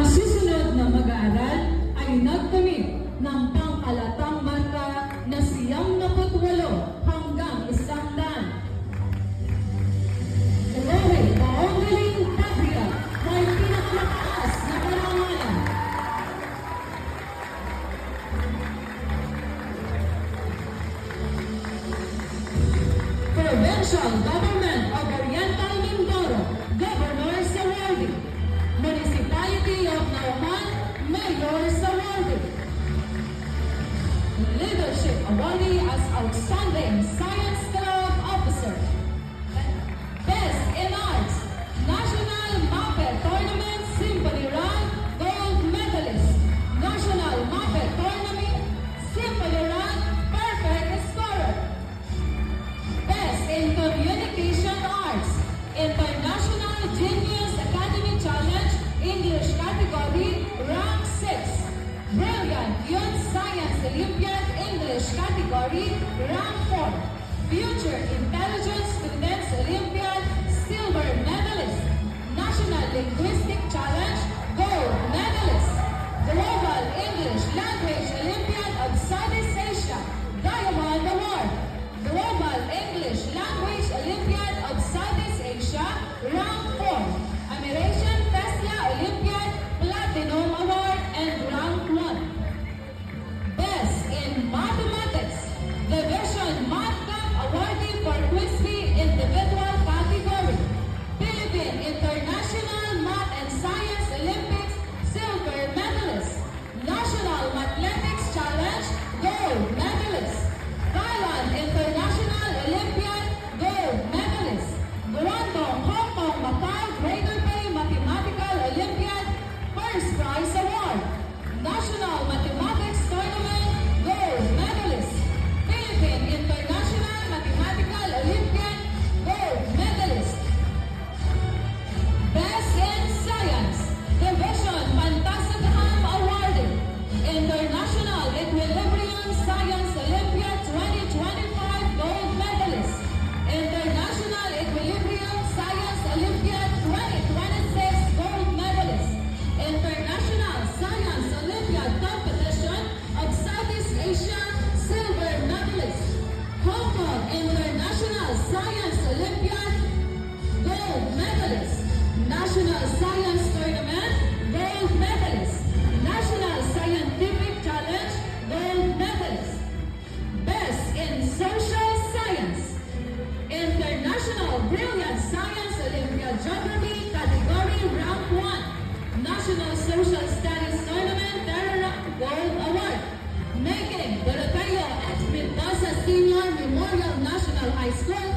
Ang susunod na mag-aaral ay nagtamit ng pangkalatang marka na 98 hanggang 100. Rohel Baongaling Patria, may pinakamataas na karangalan. Provincial Government of Oriental Mindoro, Governor's Awardee. Municipality of Nauman, Mayor's Awardee. Leadership Awardee as Outstanding Science Club Officer. Best in Arts, National Muppet Tournament Symphony Run Gold Medalist. National Muppet Tournament Symphony Run Perfect Scorer. Best in Communication Arts, International Genius Academy Challenge English Category Rank 6. Brilliant Youth Science Olympiad English Category Rank 4. Future Intelligence Students Olympiad Silver Medalist. National Linguistic Challenge Gold Medalist. Global English Language Olympiad of Southeast Asia Diamond Award. Global English Language Olympiad of Southeast Asia Rank 4. American Tesla Olympiad Platinum Award and Rank 1. Best in Mathematics, Division Math Cup Awardee for Quiz Bee Individual Category. Philippine International Math and Science Olympics Silver Medalist. National Athletics Challenge Gold Medalist. Thailand International Olympiad Gold Medalist. Guangdong, Hong Kong, Macau Greater Bay Mathematical Olympiad First Prize Award. National Mathematics Tournament Gold Medalist. Philippine International Mathematical Olympiad Gold Medalist. Best in Science, Division Pantasagaham Awardee. International Equilibrium Science Olympiad 2025 Gold Medalist. International Equilibrium Science Olympiad 2026 Gold Medalist. International Science Olympiad Competition of Southeast Asia Silver Medalist. Hong Kong International Science Olympiad Gold Medalist. National Science Tournament Gold Medalist. National Scientific Challenge Gold Medalist. Best in Social Science, International Brilliant Science Olympiad Geography Category Rank 1. National Social Studies Tournament Terra Gold Award. Making Doroteo X. Mendoza Senior Memorial National High School